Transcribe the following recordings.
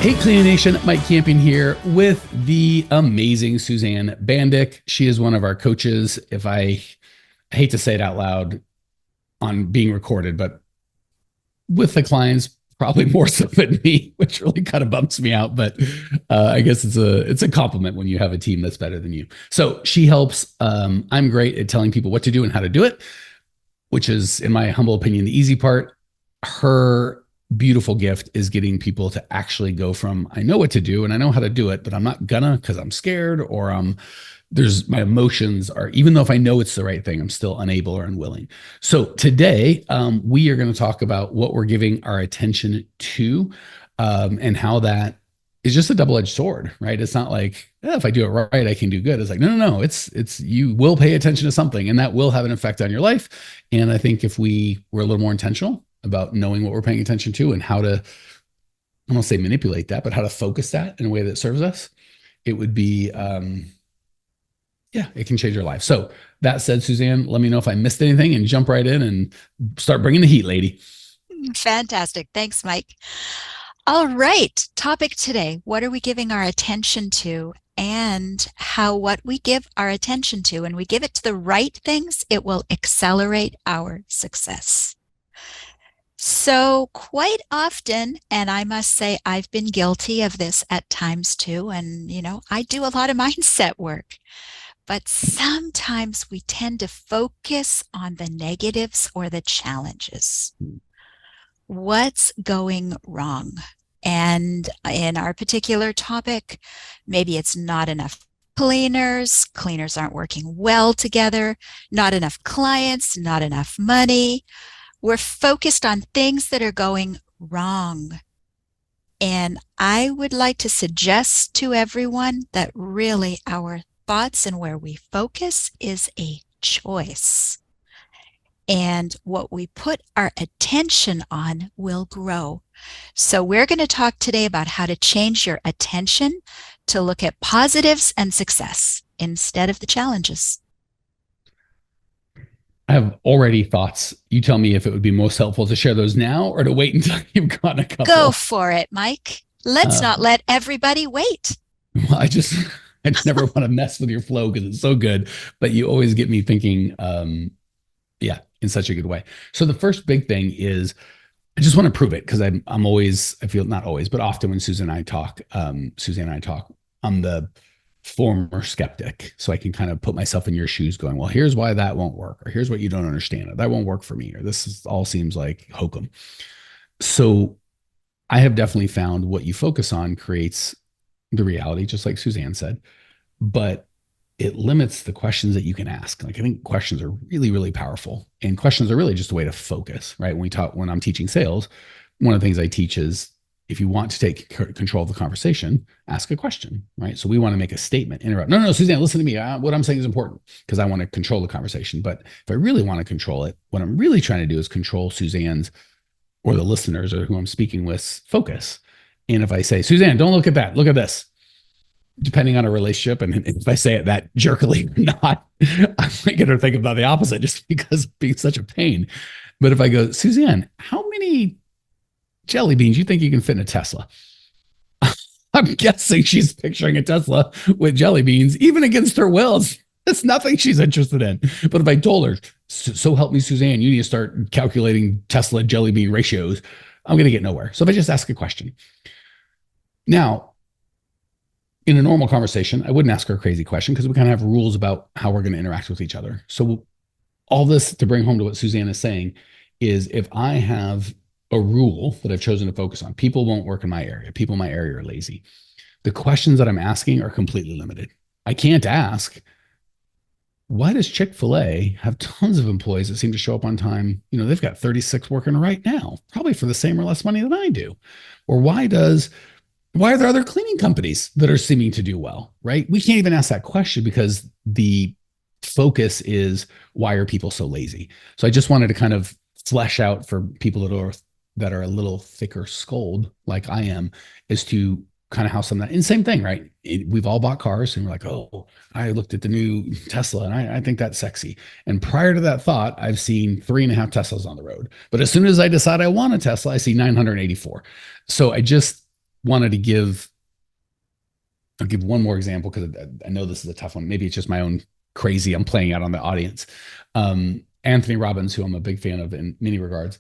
Hey, Cleaning Nation, Mike Campion here with the amazing Suzanne Bandick. She is one of our coaches. I hate to say it out loud on being recorded, but with the clients, probably more so than me, which really kind of bumps me out. But I guess it's a compliment when you have a team that's better than you. So she helps. I'm great at telling people what to do and how to do it, which is, in my humble opinion, the easy part. Her beautiful gift is getting people to actually go from, I know what to do and I know how to do it, but I'm not gonna because I'm scared or my emotions are, even though if I know it's the right thing, I'm still unable or unwilling. So today we are going to talk about what we're giving our attention to and how that is just a double-edged sword, right? It's not like, if I do it right, I can do good. It's like, no, it's you will pay attention to something and that will have an effect on your life. And I think if we were a little more intentional about knowing what we're paying attention to and how to, I won't say manipulate that, but how to focus that in a way that serves us, it would be, it can change your life. So that said, Suzanne, let me know if I missed anything and jump right in and start bringing the heat, lady. Fantastic. Thanks, Mike. All right. Topic today. What are we giving our attention to? And how what we give our attention to, and we give it to the right things, it will accelerate our success. So quite often, and I must say I've been guilty of this at times too, and I do a lot of mindset work, but sometimes we tend to focus on the negatives or the challenges. What's going wrong? And in our particular topic, maybe it's not enough cleaners aren't working well together, not enough clients, not enough money. We're focused on things that are going wrong. And I would like to suggest to everyone that really our thoughts and where we focus is a choice. And what we put our attention on will grow. So we're going to talk today about how to change your attention to look at positives and success instead of the challenges. I have already thoughts. You tell me if it would be most helpful to share those now or to wait until you've gotten a couple. Go for it, Mike. Let's not let everybody wait. Well, I just never want to mess with your flow because it's so good, but you always get me thinking, in such a good way. So the first big thing is I just want to prove it because I feel not always, but often when Suzanne and I talk, I'm the former skeptic. So I can kind of put myself in your shoes going, well, here's why that won't work, or here's what you don't understand, or that won't work for me, or all seems like hokum. So I have definitely found what you focus on creates the reality, just like Suzanne said, but it limits the questions that you can ask. Like, I think questions are really, really powerful, and questions are really just a way to focus, right? When I'm teaching sales, one of the things I teach is if you want to take control of the conversation, ask a question, right? So we want to make a statement, interrupt. No, Suzanne, listen to me. What I'm saying is important because I want to control the conversation. But if I really want to control it, what I'm really trying to do is control Suzanne's or the listeners or who I'm speaking with focus. And if I say, Suzanne, don't look at that, look at this, depending on a relationship, and if I say it that jerkily or not, I might get her to think about the opposite just because of being such a pain. But if I go, Suzanne, how many jelly beans you think you can fit in a Tesla? I'm guessing she's picturing a Tesla with jelly beans, even against her will. It's nothing she's interested in. But if I told her, so help me, Suzanne, you need to start calculating Tesla jelly bean ratios, I'm going to get nowhere. So if I just ask a question. Now, in a normal conversation, I wouldn't ask her a crazy question because we kind of have rules about how we're going to interact with each other. So all this to bring home to what Suzanne is saying is if I have a rule that I've chosen to focus on, people won't work in my area. People in my area are lazy. The questions that I'm asking are completely limited. I can't ask, why does Chick-fil-A have tons of employees that seem to show up on time? They've got 36 working right now, probably for the same or less money than I do. Or why are there other cleaning companies that are seeming to do well, right? We can't even ask that question because the focus is, why are people so lazy? So I just wanted to kind of flesh out for people that are a little thicker skulled like I am, is to kind of how some of that, and same thing, right? We've all bought cars and we're like, oh, I looked at the new Tesla and I think that's sexy. And prior to that thought, I've seen 3.5 Teslas on the road. But as soon as I decide I want a Tesla, I see 984. So wanted to I'll give one more example because I know this is a tough one. Maybe it's just my own crazy I'm playing out on the audience. Anthony Robbins, who I'm a big fan of in many regards,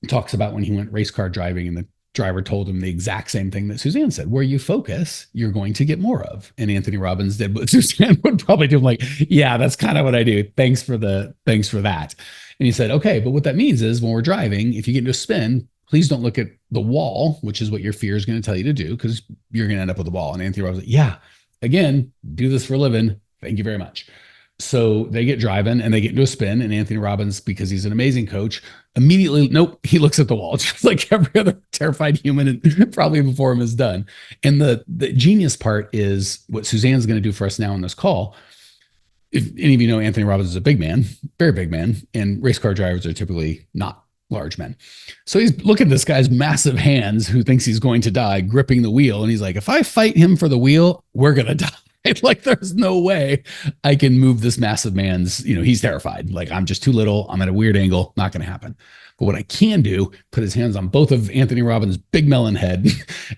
talks about when he went race car driving and the driver told him the exact same thing that Suzanne said: where you focus, you're going to get more of. And Anthony Robbins did what Suzanne would probably do. I'm like, yeah, that's kind of what I do. Thanks for that. And he said, okay, but what that means is when we're driving, if you get into a spin, please don't look at the wall, which is what your fear is going to tell you to do, because you're going to end up with the wall. And Anthony Robbins was like, yeah, again, do this for a living. Thank you very much. So they get driving and they get into a spin, and Anthony Robbins, because he's an amazing coach, immediately, nope, he looks at the wall, just like every other terrified human and probably before him is done. And the genius part is what Suzanne's going to do for us now on this call. If any of you know, Anthony Robbins is a big man, very big man, and race car drivers are typically not large men. So he's looking at this guy's massive hands who thinks he's going to die, gripping the wheel. And he's like, if I fight him for the wheel, we're going to die. Like, there's no way I can move this massive man's, he's terrified. Like, I'm just too little. I'm at a weird angle. Not going to happen. But what I can do, put his hands on both of Anthony Robbins' big melon head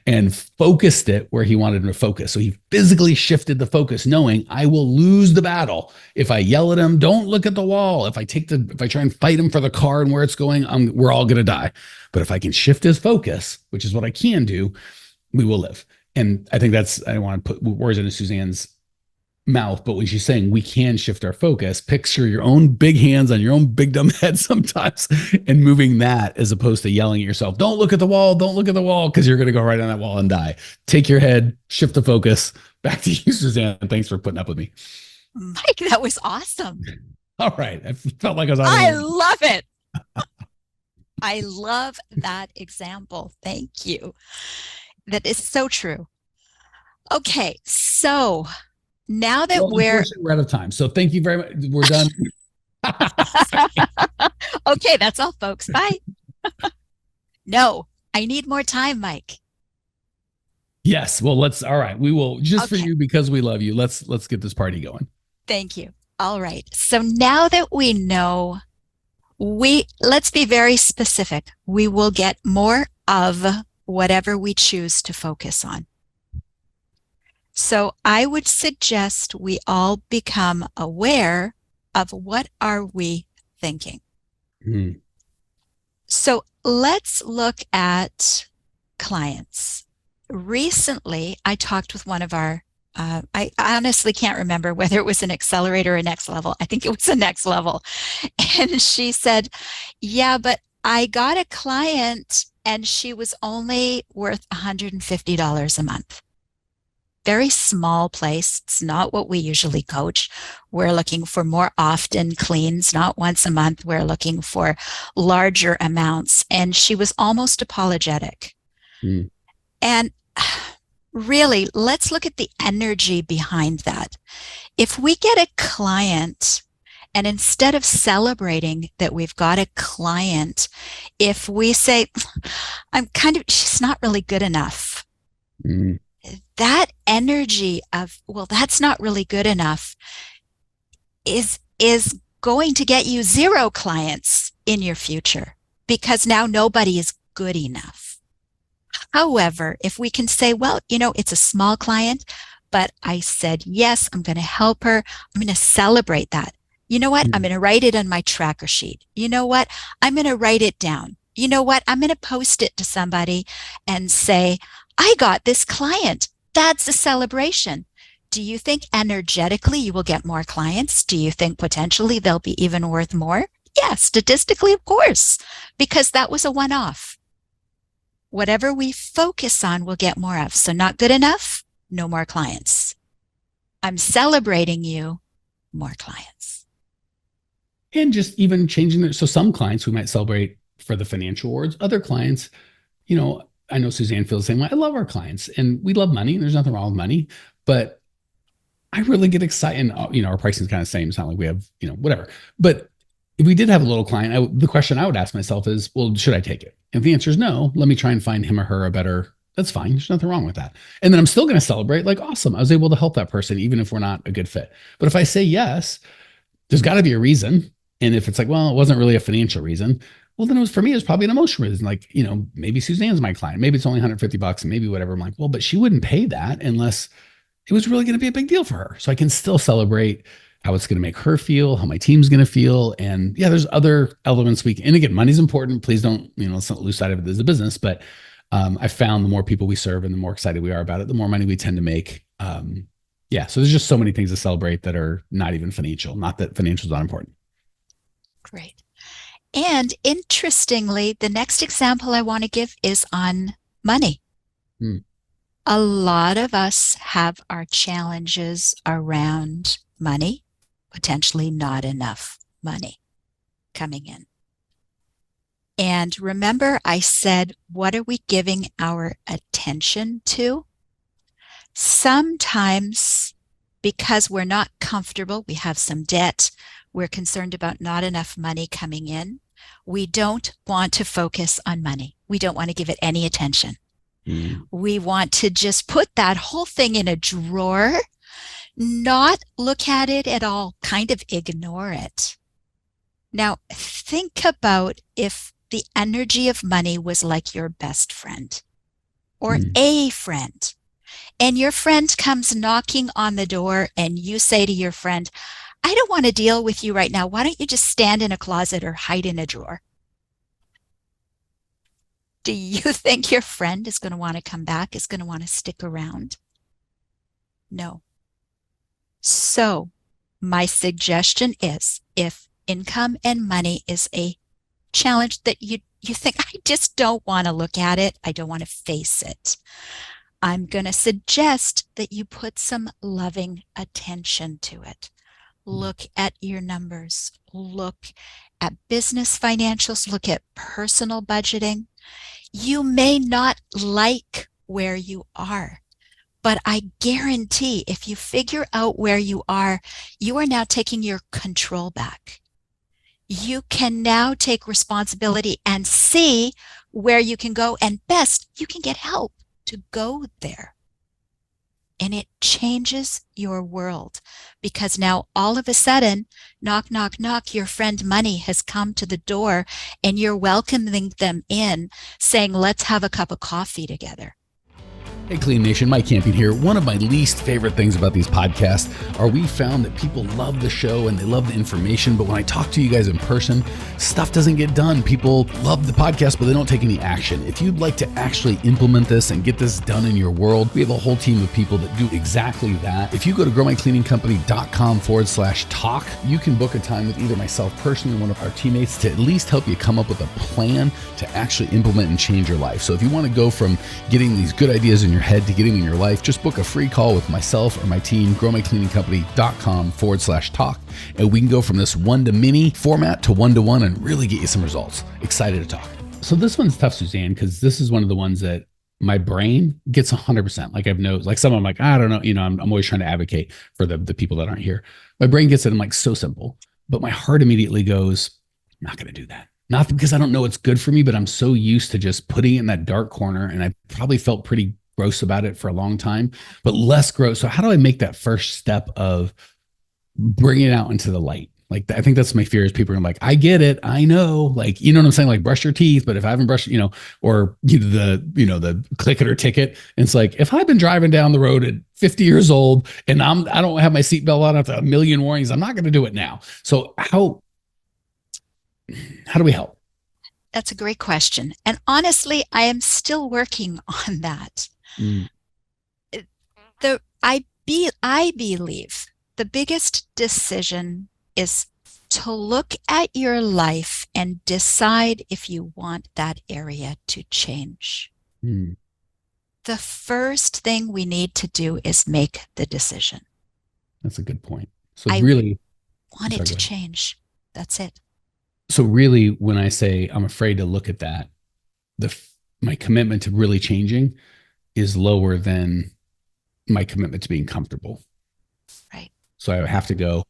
and focused it where he wanted him to focus. So he physically shifted the focus, knowing I will lose the battle. If I yell at him, don't look at the wall. If I try and fight him for the car and where it's going, we're all going to die. But if I can shift his focus, which is what I can do, we will live. And I think I don't want to put words into Suzanne's mouth, but when she's saying we can shift our focus, picture your own big hands on your own big dumb head sometimes and moving that, as opposed to yelling at yourself, don't look at the wall, because you're going to go right on that wall and die. Take your head, shift the focus. Back to you, Suzanne. Thanks for putting up with me. Mike, that was awesome. All right. I felt like I was on. I love it. I love that example. Thank you. That is so true. Okay, so now that we're out of time, so thank you very much. We're done. Okay, that's all, folks. Bye. No, I need more time, Mike. Yes. Well, all right. We will, just for you, because we love you. Let's get this party going. Thank you. All right. So now that we know, let's be very specific. We will get more of whatever we choose to focus on. So I would suggest we all become aware of what are we thinking. Mm. So let's look at clients. Recently, I talked with one of our, I honestly can't remember whether it was an accelerator or next level. I think it was a next level. And she said, yeah, but I got a client and she was only worth $150 a month. Very small place. It's not what we usually coach. We're looking for more often cleans, not once a month. We're looking for larger amounts. And she was almost apologetic. Mm. And really, let's look at the energy behind that. If we get a client, and instead of celebrating that we've got a client, if we say, she's not really good enough. Mm. That energy of, well, that's not really good enough is going to get you 0 clients in your future, because now nobody is good enough. However, if we can say, well, it's a small client, but I said, yes, I'm going to help her. I'm going to celebrate that. You know what? I'm going to write it on my tracker sheet. You know what? I'm going to write it down. You know what? I'm going to post it to somebody and say, I got this client. That's a celebration. Do you think energetically you will get more clients? Do you think potentially they'll be even worth more? Yeah, statistically, of course, because that was a one-off. Whatever we focus on, we'll get more of. So not good enough, no more clients. I'm celebrating you, more clients. And just even changing so some clients we might celebrate for the financial rewards. Other clients, I know Suzanne feels the same way. I love our clients and we love money. There's nothing wrong with money, but I really get excited. And, our pricing is kind of the same. It's not like we have, whatever. But if we did have a little client, the question I would ask myself is, well, should I take it? If the answer is no, let me try and find him or her that's fine. There's nothing wrong with that. And then I'm still going to celebrate, like, awesome, I was able to help that person, even if we're not a good fit. But if I say yes, there's got to be a reason. And if it's like, well, it wasn't really a financial reason, Well, then it was for me, it was probably an emotional reason. Like, maybe Suzanne's my client. Maybe it's only $150 and maybe whatever. I'm like, well, but she wouldn't pay that unless it was really going to be a big deal for her. So I can still celebrate how it's going to make her feel, how my team's going to feel. And yeah, there's other elements and again, money's important. Please don't, let's not lose sight of it as a business. But I found the more people we serve and the more excited we are about it, the more money we tend to make. So there's just so many things to celebrate that are not even financial. Not that financial is not important. Great. And interestingly, the next example I want to give is on money. A lot of us have our challenges around money, potentially not enough money coming in. And remember, I said, what are we giving our attention to? Sometimes, because we're not comfortable, we have some debt, we're concerned about not enough money coming in, we don't want to focus on money. We don't want to give it any attention. We want to just put that whole thing in a drawer, not look at it at all, kind of ignore it. Now, think about if the energy of money was like your best friend or a friend, and your friend comes knocking on the door and you say to your friend, I don't want to deal with you right now. Why don't you just stand in a closet or hide in a drawer? Do you think your friend is going to want to come back, is going to want to stick around? No. So my suggestion is, if income and money is a challenge that you think, I just don't want to look at it, I don't want to face it, I'm going to suggest that you put some loving attention to it. Look at your numbers, look at business financials, look at personal budgeting. You may not like where you are, but I guarantee if you figure out where you are now taking your control back. You can now take responsibility and see where you can go, and best, you can get help to go there. And it changes your world, because now all of a sudden, knock, knock, knock, your friend money has come to the door and you're welcoming them in, saying, let's have a cup of coffee together. Hey, Clean Nation, Mike Campion here. One of my least favorite things about these podcasts are we found that people love the show and they love the information, but when I talk to you guys in person, stuff doesn't get done. People love the podcast, but they don't take any action. If you'd like to actually implement this and get this done in your world, we have a whole team of people that do exactly that. If you go to growmycleaningcompany.com/talk, you can book a time with either myself personally or one of our teammates to at least help you come up with a plan to actually implement and change your life. So if you want to go from getting these good ideas in your head to getting in your life, just book a free call with myself or my team, growmycleaningcompany.com/talk, and we can go from this one-to-many format to one-to-one and really get you some results. Excited to talk. So this one's tough, Suzanne, because this is one of the ones that my brain gets 100%. Like I've noticed, like some of them, like, I don't know, I'm always trying to advocate for the people that aren't here. My brain gets it. I'm like, so simple, but my heart immediately goes, I'm not going to do that. Not because I don't know it's good for me, but I'm so used to just putting it in that dark corner, and I probably felt pretty gross about it for a long time, but less gross. So how do I make that first step of bringing it out into the light? Like, I think that's my fear, is people are like, I get it, I know, like, you know what I'm saying? Like, brush your teeth, but if I haven't brushed, or the click it or ticket. And it's like, if I've been driving down the road at 50 years old and I don't have my seatbelt on after a million warnings, I'm not going to do it now. So how do we help? That's a great question. And honestly, I am still working on that. I believe the biggest decision is to look at your life and decide if you want that area to change. The first thing we need to do is make the decision. That's a good point. So I really want it to change. That's it. So really, when I say I'm afraid to look at that, my commitment to really changing is lower than my commitment to being comfortable. Right. So I have to go,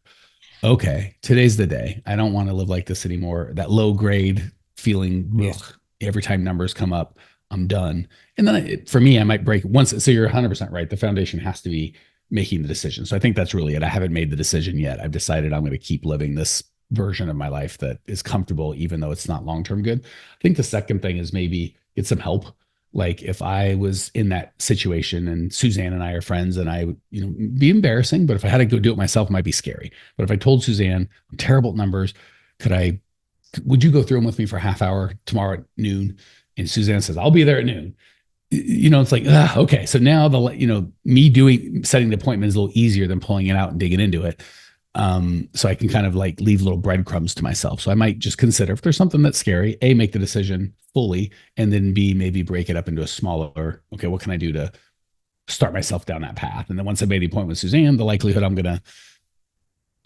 okay, today's the day. I don't want to live like this anymore. That low grade feeling, every time numbers come up, I'm done. And then for me, I might break once. So you're 100% right. The foundation has to be making the decision. So I think that's really it. I haven't made the decision yet. I've decided I'm going to keep living this version of my life that is comfortable, even though it's not long-term good. I think the second thing is maybe get some help. Like if I was in that situation and Suzanne and I are friends and I would, be embarrassing, but if I had to go do it myself, it might be scary. But if I told Suzanne, I'm terrible at numbers, would you go through them with me for a half hour tomorrow at noon? And Suzanne says, I'll be there at noon. It's like, okay. So now me setting the appointment is a little easier than pulling it out and digging into it. So I can kind of like leave little breadcrumbs to myself. So I might just consider if there's something that's scary, A, make the decision fully, and then B, maybe break it up into a smaller, okay, what can I do to start myself down that path? And then once I made the appointment with Suzanne, the likelihood I'm going to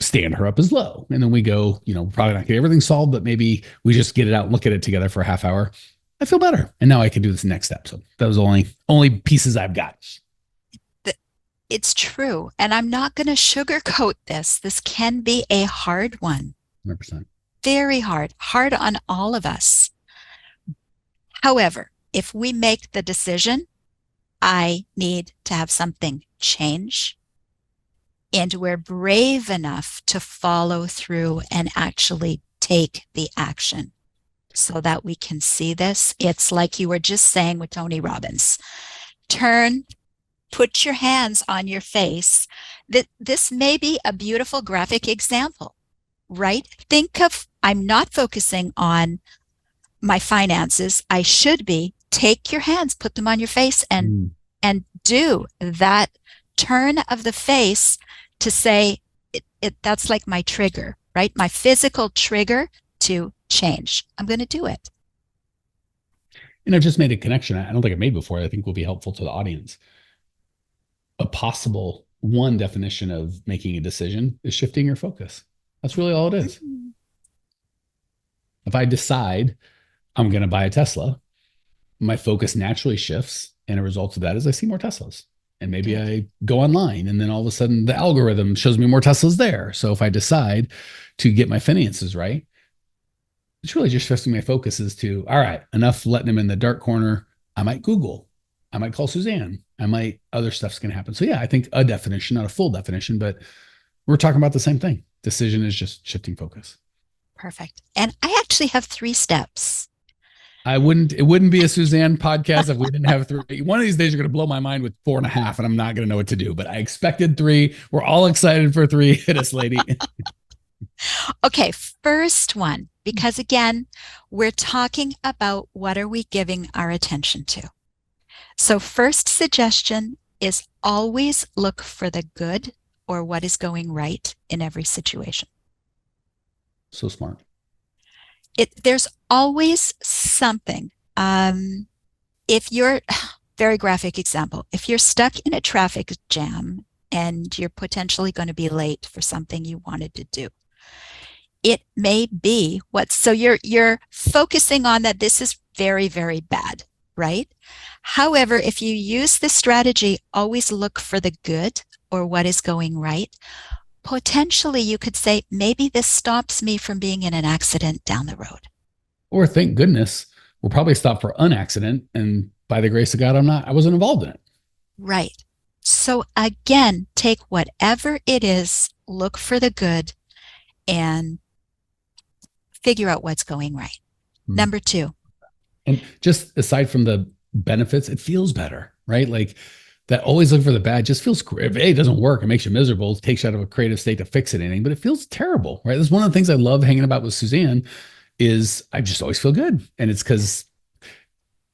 stand her up is low. And then we go, probably not get everything solved, but maybe we just get it out and look at it together for a half hour. I feel better. And now I can do this next step. So that was the only pieces I've got. It's true. And I'm not going to sugarcoat this. This can be a hard one. 100%. Very hard on all of us. However, if we make the decision, I need to have something change, and we're brave enough to follow through and actually take the action so that we can see this. It's like you were just saying with Tony Robbins. Put your hands on your face. This may be a beautiful graphic example, right? Think of, I'm not focusing on my finances. I should be. Take your hands, put them on your face, and do that turn of the face to say, that's like my trigger, right? My physical trigger to change. I'm going to do it. I've just made a connection. I don't think I made before. I think will be helpful to the audience. A possible one definition of making a decision is shifting your focus. That's really all it is. If I decide I'm going to buy a Tesla, my focus naturally shifts. And a result of that is I see more Teslas. And maybe I go online and then all of a sudden the algorithm shows me more Teslas there. So if I decide to get my finances right, it's really just shifting my focus is to, all right, enough letting them in the dark corner. I might Google. I might call Suzanne. Other stuff's going to happen. So yeah, I think a definition, not a full definition, but we're talking about the same thing. Decision is just shifting focus. Perfect. And I actually have 3 steps. It wouldn't be a Suzanne podcast if we didn't have 3. One of these days you're going to blow my mind with 4.5 and I'm not going to know what to do, but I expected 3. We're all excited for 3. Hit us, lady. Okay. First one, because again, we're talking about what are we giving our attention to? So first suggestion is always look for the good or what is going right in every situation. So smart. There's always something. If you're, very graphic example, if you're stuck in a traffic jam and you're potentially going to be late for something you wanted to do, it may be so you're focusing on that this is very, very bad, right? However, if you use this strategy, always look for the good or what is going right, potentially you could say, maybe this stops me from being in an accident down the road. Or thank goodness, we'll probably stop for an accident. And by the grace of God, I wasn't involved in it. Right. So again, take whatever it is, look for the good and figure out what's going right. Number 2. And just aside from the benefits, it feels better, right? Like that always look for the bad just feels, if it doesn't work, it makes you miserable, it takes you out of a creative state to fix anything, but it feels terrible, right? That's one of the things I love hanging about with Suzanne is I just always feel good. And it's because,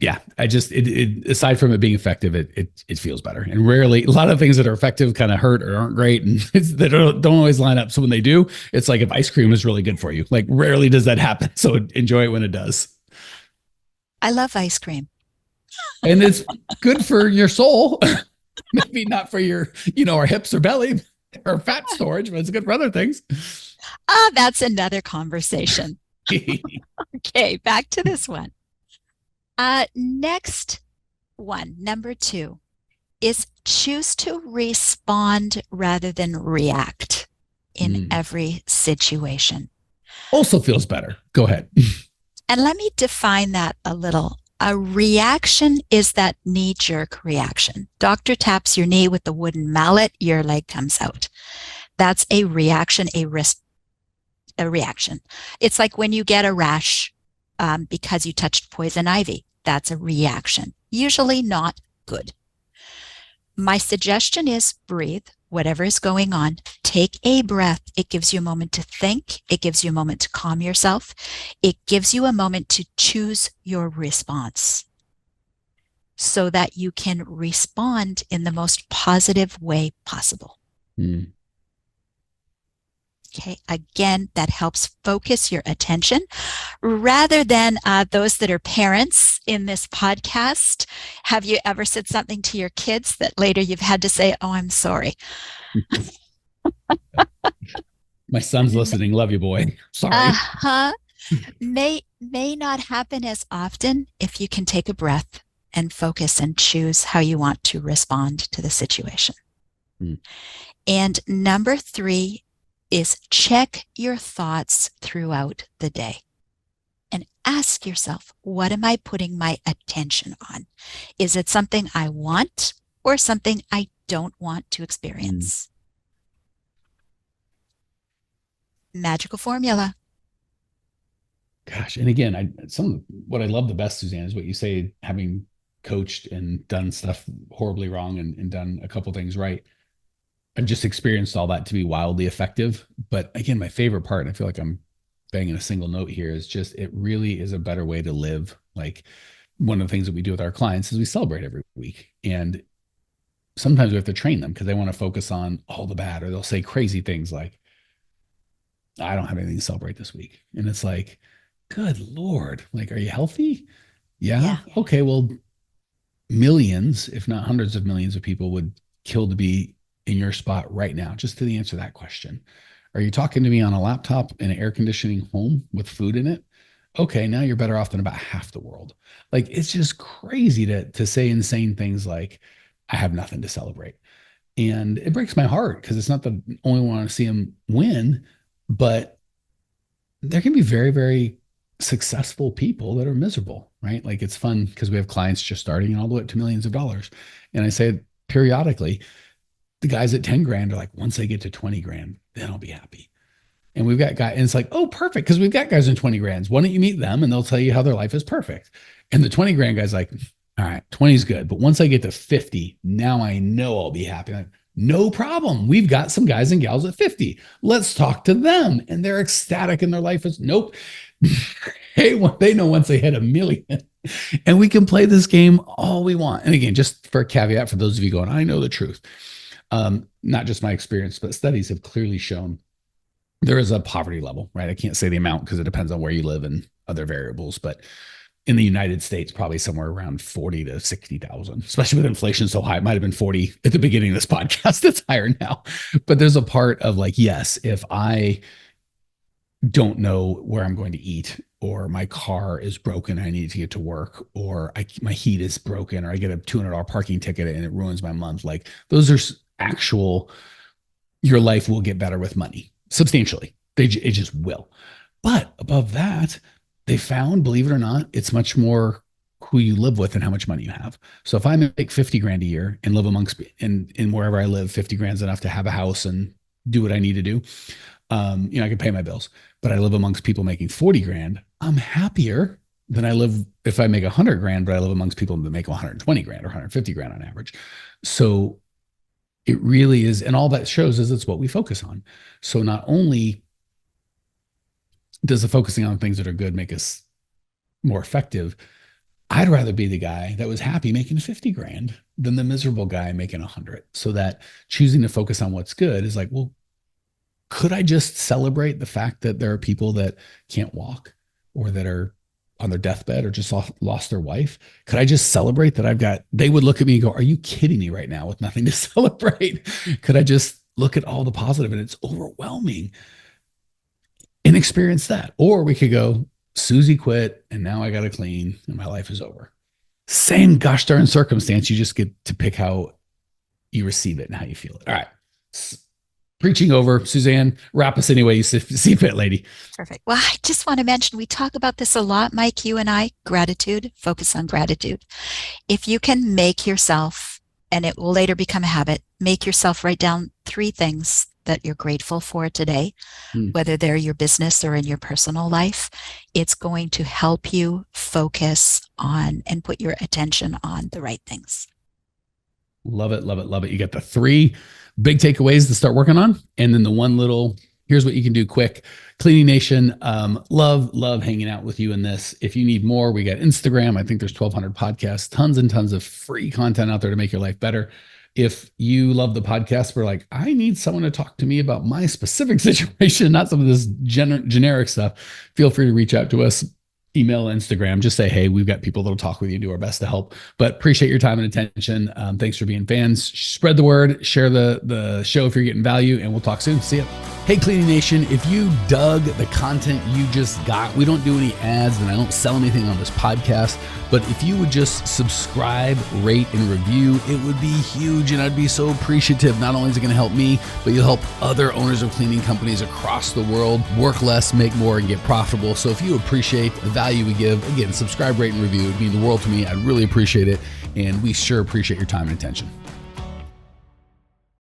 yeah, aside from it being effective, it feels better. And rarely, a lot of things that are effective kind of hurt or aren't great and they don't always line up. So when they do, it's like if ice cream is really good for you, like rarely does that happen. So enjoy it when it does. I love ice cream. And it's good for your soul. Maybe not for your, our hips or belly or fat storage, but it's good for other things. That's another conversation. Okay, back to this one. Next one, number 2, is choose to respond rather than react in every situation. Also feels better. Go ahead. And let me define that a little. A reaction is that knee-jerk reaction. Doctor taps your knee with the wooden mallet, your leg comes out. That's a reaction, a a reaction. It's like when you get a rash because you touched poison ivy. That's a reaction, usually not good. My suggestion is breathe, whatever is going on. Take a breath. It gives you a moment to think. It gives you a moment to calm yourself. It gives you a moment to choose your response so that you can respond in the most positive way possible. Mm. Okay, again, that helps focus your attention rather than those that are parents in this podcast. Have you ever said something to your kids that later you've had to say, oh, I'm sorry? My son's listening. Love you, boy. Sorry. May not happen as often if you can take a breath and focus and choose how you want to respond to the situation. Mm. And number 3 is check your thoughts throughout the day and ask yourself, what am I putting my attention on? Is it something I want or something I don't want to experience? Magical formula. Gosh. And again, what I love the best, Suzanne, is what you say, having coached and done stuff horribly wrong and done a couple things right. I've just experienced all that to be wildly effective. But again, my favorite part, and I feel like I'm banging a single note here, is just, it really is a better way to live. Like, one of the things that we do with our clients is we celebrate every week. And sometimes we have to train them because they want to focus on all the bad, or they'll say crazy things like, I don't have anything to celebrate this week. And it's like, good Lord, like, are you healthy? Yeah. Okay. Well, millions, if not hundreds of millions of people would kill to be in your spot right now, just to answer that question. Are you talking to me on a laptop in an air conditioning home with food in it? Okay, now you're better off than about half the world. Like, it's just crazy to say insane things like, I have nothing to celebrate. And it breaks my heart because it's not the only one I want to see them win, but there can be very, very successful people that are miserable, right? Like, it's fun because we have clients just starting and all the way up to millions of dollars. And I say it periodically, the guys at 10 grand are like, once I get to 20 grand, then I'll be happy. And we've got guys, and it's like, oh, perfect. Because we've got guys in 20 grands. Why don't you meet them and they'll tell you how their life is perfect. And the 20 grand guy's like, all right, 20 is good. But once I get to 50, now I know I'll be happy. Like, no problem. We've got some guys and gals at 50. Let's talk to them. And they're ecstatic and their life is, nope. Hey, well, they know once they hit 1 million. And we can play this game all we want. And again, just for a caveat, for those of you going, I know the truth. Not just my experience, but studies have clearly shown there is a poverty level, right? I can't say the amount because it depends on where you live and other variables, but in the United States, probably somewhere around 40 to 60,000, especially with inflation so high. It might've been 40 at the beginning of this podcast. It's higher now, but there's a part of like, yes, if I don't know where I'm going to eat, or my car is broken, I need to get to work, or my heat is broken, or I get a $200 parking ticket and it ruins my month. Like, those are actual, your life will get better with money substantially. It just will. But above that, they found, believe it or not, it's much more who you live with and how much money you have. So if I make 50 grand a year and live amongst, in wherever I live, 50 grand is enough to have a house and do what I need to do. I can pay my bills, but I live amongst people making 40 grand. I'm happier than I live if I make 100 grand, but I live amongst people that make 120 grand or 150 grand on average. So it really is. And all that shows is it's what we focus on. So not only does the focusing on things that are good make us more effective, I'd rather be the guy that was happy making 50 grand than the miserable guy making 100. So that choosing to focus on what's good is like, well, could I just celebrate the fact that there are people that can't walk or that are on their deathbed or just lost their wife? Could I just celebrate that they would look at me and go, are you kidding me right now with nothing to celebrate? Could I just look at all the positive, and it's overwhelming, and experience that? Or we could go, Susie quit and now I got to clean and my life is over. Same gosh darn circumstance. You just get to pick how you receive it and how you feel it. All right. Preaching over. Suzanne, wrap us any way you see fit, lady. Perfect. Well, I just want to mention, we talk about this a lot, Mike, you and I, gratitude, focus on gratitude. If you can make yourself, and it will later become a habit, make yourself write down 3 things that you're grateful for today, Hmm. whether they're your business or in your personal life. It's going to help you focus on and put your attention on the right things. Love it, love it, love it. You got the 3 big takeaways to start working on, and then the one little, here's what you can do quick. Cleaning Nation, love hanging out with you in this. If you need more, we got Instagram. I think there's 1,200 podcasts, tons and tons of free content out there to make your life better. If you love the podcast, we're like, I need someone to talk to me about my specific situation, not some of this generic stuff. Feel free to reach out to us. Email, Instagram, just say, hey, we've got people that'll talk with you, do our best to help. But appreciate your time and attention. Thanks for being fans. Spread the word, share the show if you're getting value, and we'll talk soon. See ya. Hey, Cleaning Nation, if you dug the content you just got, we don't do any ads and I don't sell anything on this podcast, but if you would just subscribe, rate, and review, it would be huge, and I'd be so appreciative. Not only is it going to help me, but you'll help other owners of cleaning companies across the world work less, make more, and get profitable. So if you appreciate the value we give, again, subscribe, rate, and review. It'd mean the world to me. I'd really appreciate it, and we sure appreciate your time and attention.